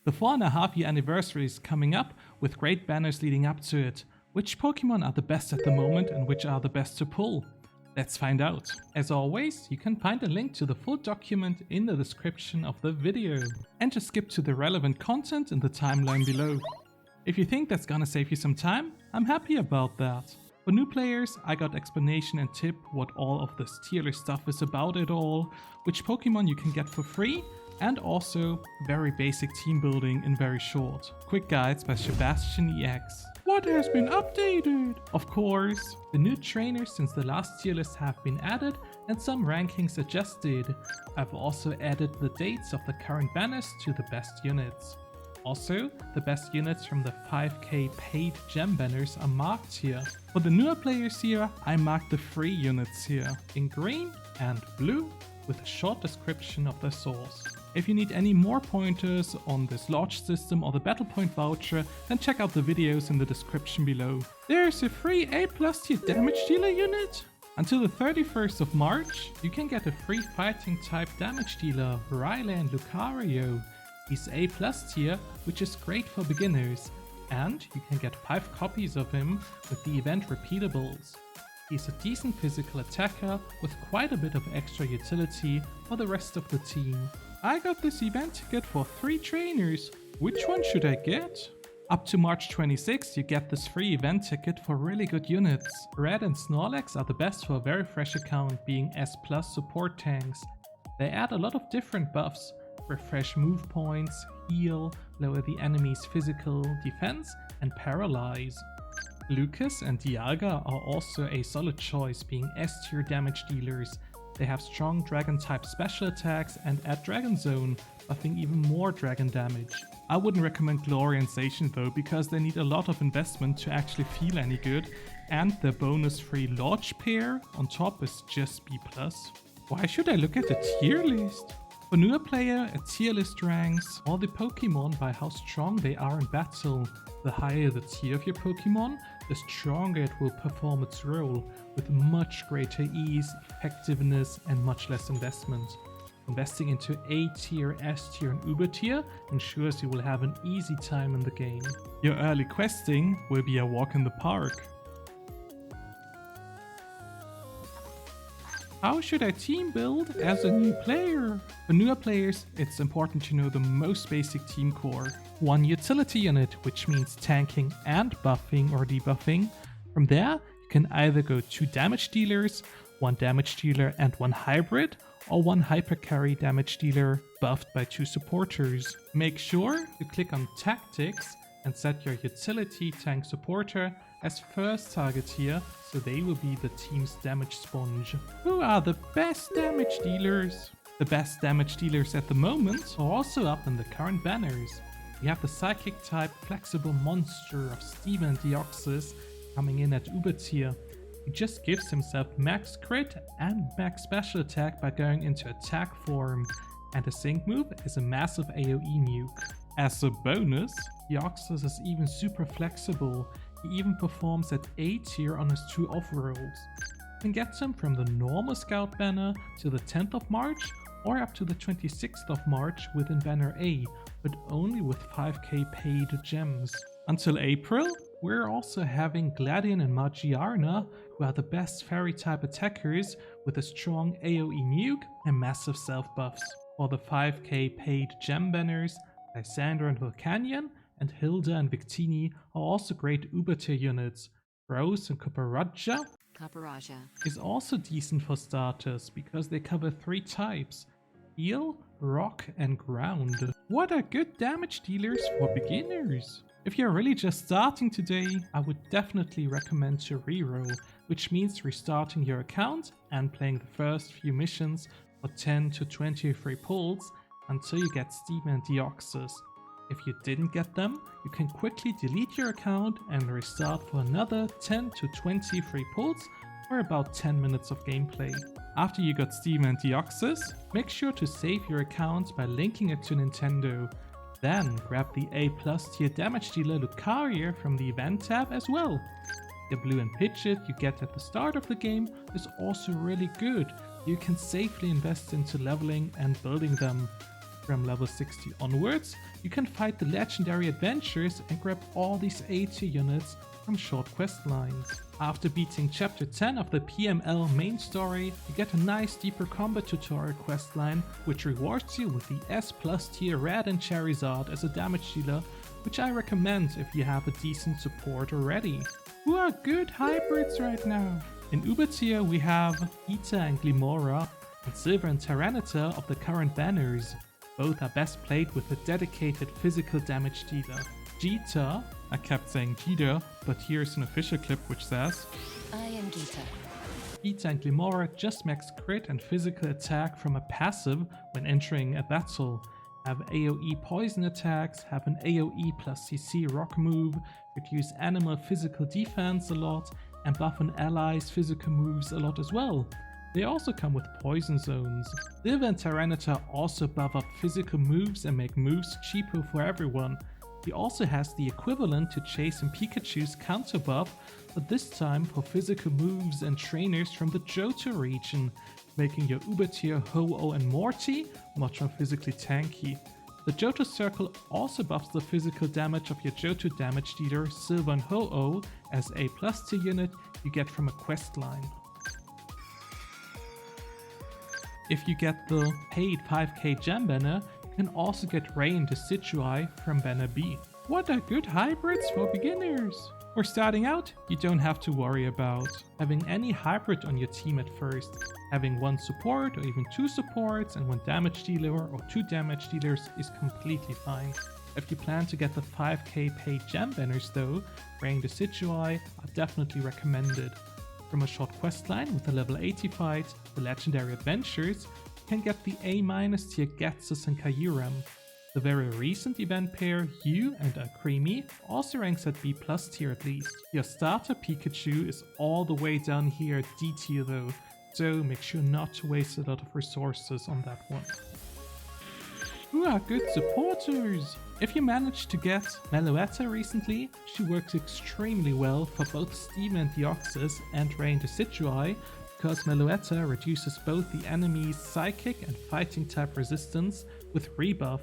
The 4.5-year anniversary is coming up with great banners leading up to it. Which Pokemon are the best at the moment and which are the best to pull? Let's find out. As always, you can find a link to the full document in the description of the video. And just skip to the relevant content in the timeline below. If you think that's gonna save you some time, I'm happy about that. For new players, I got explanation and tip what all of this tier list stuff is about it all, which Pokemon you can get for free, and also very basic team building in very short. Quick guides by Sebastian EX. What has been updated? Of course, the new trainers since the last tier list have been added and some rankings adjusted. I've also added the dates of the current banners to the best units. Also, the best units from the 5k paid gem banners are marked here. For the newer players here, I marked the free units here in green and blue with a short description of their source. If you need any more pointers on this launch system or the battle point voucher, then check out the videos in the description below. There's a free A+ tier damage dealer unit! Until the 31st of March, you can get a free fighting type damage dealer, Reroll Lucario. He's A+ tier, which is great for beginners, and you can get 5 copies of him with the event repeatables. He's a decent physical attacker with quite a bit of extra utility for the rest of the team. I got this event ticket for 3 trainers. Which one should I get? Up to March 26th, you get this free event ticket for really good units. Red and Snorlax are the best for a very fresh account, being S+ support tanks. They add a lot of different buffs. Refresh move points, heal, lower the enemy's physical defense, and paralyze. Lucas and Dialga are also a solid choice, being S tier damage dealers. They have strong dragon type special attacks and add Dragon Zone, buffing even more dragon damage. I wouldn't recommend Glory and Zacian though, because they need a lot of investment to actually feel any good, and their bonus free launch pair on top is just B+. Why should I look at the tier list? For newer player, a tier list ranks all the Pokemon by how strong they are in battle. The higher the tier of your Pokemon, the stronger it will perform its role, with much greater ease, effectiveness, and much less investment. Investing into A tier, S tier, and Uber tier ensures you will have an easy time in the game. Your early questing will be a walk in the park. How should I team build as a new player? For newer players, it's important to know the most basic team core. 1 utility unit, which means tanking and buffing or debuffing. From there, you can either go 2 damage dealers, 1 damage dealer and 1 hybrid, or 1 hyper carry damage dealer buffed by 2 supporters. Make sure you click on tactics and set your utility tank supporter as first target here, so they will be the team's damage sponge. Who are the best damage dealers? The best damage dealers at the moment are also up in the current banners. We have the psychic type flexible monster of Steven Deoxys coming in at Uber tier. He just gives himself max crit and max special attack by going into attack form, and his sync move is a massive AoE nuke. As a bonus, Deoxys is even super flexible. He even performs at A tier on his 2 off-rolls. You can get him from the normal scout banner to the 10th of March or up to the 26th of March within banner A, but only with 5k paid gems. Until April, we're also having Gladion and Magiarna, who are the best fairy type attackers with a strong AoE nuke and massive self buffs. For the 5k paid gem banners, Lysandra and Volcanion and Hilda and Victini are also great Uber tier units. Rose and Copperajah is also decent for starters because they cover 3 types: Heal, Rock and Ground. What are good damage dealers for beginners? If you're really just starting today, I would definitely recommend to Reroll, which means restarting your account and playing the first few missions for 10 to 20 free pulls until you get Steven and Deoxys. If you didn't get them, you can quickly delete your account and restart for another 10 to 20 free pulls for about 10 minutes of gameplay. After you got Steven and Deoxys, make sure to save your account by linking it to Nintendo. Then grab the A+ tier damage dealer Lucario from the event tab as well. The blue and Pidgeot you get at the start of the game is also really good. You can safely invest into leveling and building them. From level 60 onwards, you can fight the legendary adventures and grab all these A tier units from short quest lines. After beating chapter 10 of the PML main story, you get a nice deeper combat tutorial questline which rewards you with the S+ tier Red and Charizard as a damage dealer, which I recommend if you have a decent support already. Who are good hybrids right now? In Uber tier we have Geeta and Glimora, and Silver and Tyranitar of the current banners. Both are best played with a dedicated physical damage dealer. Geeta, I kept saying Geeta, but here's an official clip which says, I am Geeta. Geeta and Glimora just max crit and physical attack from a passive when entering a battle, have AoE poison attacks, have an AoE plus CC rock move, reduce animal physical defense a lot, and buff an ally's physical moves a lot as well. They also come with poison zones. Silver and Tyranitar also buff up physical moves and make moves cheaper for everyone. He also has the equivalent to Chase and Pikachu's counter buff, but this time for physical moves and trainers from the Johto region, making your Uber tier Ho-Oh and Morty much more physically tanky. The Johto circle also buffs the physical damage of your Johto damage dealer Silver and Ho-Oh as a + tier unit you get from a quest line. If you get the paid 5k gem banner, you can also get Ray and Decidueye from banner B. What are good hybrids for beginners? For starting out, you don't have to worry about having any hybrid on your team at first. Having one support or even two supports and one damage dealer or two damage dealers is completely fine. If you plan to get the 5k paid gem banners though, Ray and Decidueye are definitely recommended. From a short questline with a level 80 fight, the legendary adventures, you can get the A- tier Getsus and Kyurem. The very recent event pair, You and Dreamy, also ranks at B+ tier at least. Your starter Pikachu is all the way down here at D tier though, so make sure not to waste a lot of resources on that one. Who are good supporters? If you managed to get Meloetta recently, she works extremely well for both Steven and Deoxys and Ray and Decidueye, because Meloetta reduces both the enemy's psychic and fighting type resistance with rebuff,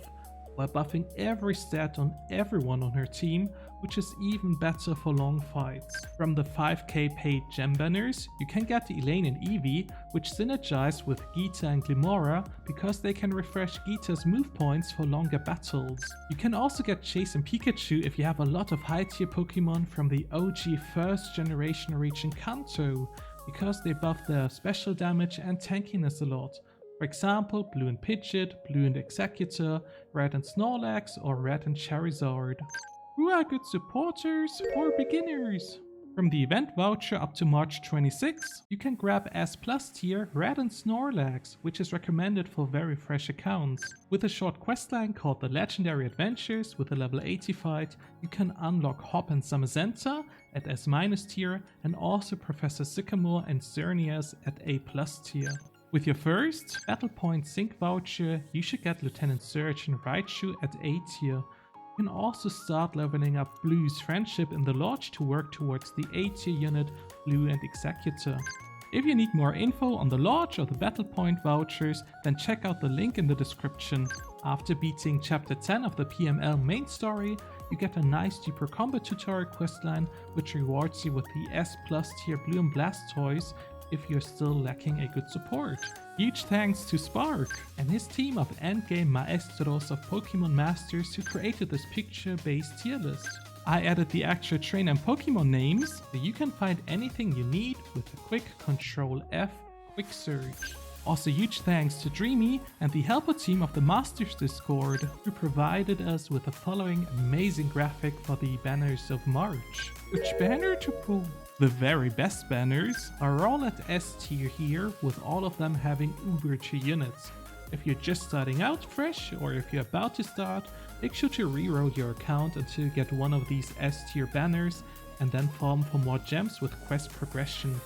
while buffing every stat on everyone on her team, which is even better for long fights. From the 5k paid gem banners, you can get the ELAINE and EEVEE, which synergize with Geeta and Glimora because they can refresh Geeta's move points for longer battles. You can also get Chase and Pikachu if you have a lot of high tier Pokemon from the OG first generation region Kanto, because they buff their special damage and tankiness a lot. For example, Blue and Pidgeot, Blue and Executor, Red and Snorlax, or Red and Charizard. Who are good supporters for beginners? From the event voucher up to March 26, you can grab S+ tier Red and Snorlax, which is recommended for very fresh accounts. With a short questline called the Legendary Adventures with a level 80 fight, you can unlock Hop and Zamazenta at S- tier and also Professor Sycamore and Xerneas at A+ tier. With your first Battle Point Sync voucher, you should get Lieutenant Surge and Raichu at A tier. You can also start leveling up Blue's friendship in the lodge to work towards the A tier unit Blue and Executor. If you need more info on the lodge or the Battle Point vouchers, then check out the link in the description. After beating chapter 10 of the PML main story, you get a nice deeper combat tutorial questline which rewards you with the S+ tier Blue and Blastoise if you're still lacking a good support. Huge thanks to Spark and his team of endgame maestros of Pokemon Masters who created this picture-based tier list. I added the actual trainer and Pokemon names, so you can find anything you need with a quick Ctrl+F quick search. Also huge thanks to Dreamy and the helper team of the Masters Discord who provided us with the following amazing graphic for the banners of March. Which banner to pull? The very best banners are all at S tier here, with all of them having Uber tier units. If you're just starting out fresh, or if you're about to start, make sure to reroll your account until you get one of these S tier banners and then farm for more gems with quest progression.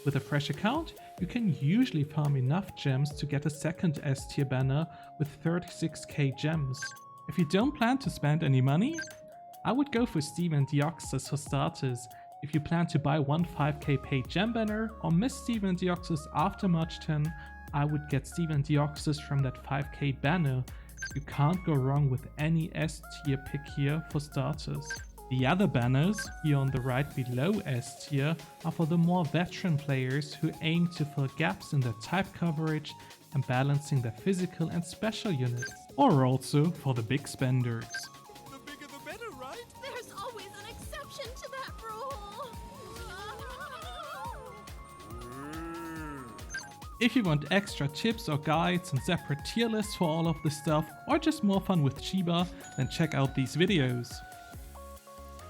With a fresh account, you can usually farm enough gems to get a second S tier banner with 36k gems. If you don't plan to spend any money, I would go for Steven and Deoxys for starters. If you plan to buy one 5k paid gem banner or miss Steven and Deoxys after March 10, I would get Steven and Deoxys from that 5k banner, You can't go wrong with any S tier pick here for starters. The other banners, here on the right below S tier, are for the more veteran players who aim to fill gaps in their type coverage and balancing their physical and special units, or also for the big spenders. The bigger the better, right? There's always an exception to that rule. If you want extra tips or guides and separate tier lists for all of this stuff, or just more fun with Chiba, then check out these videos.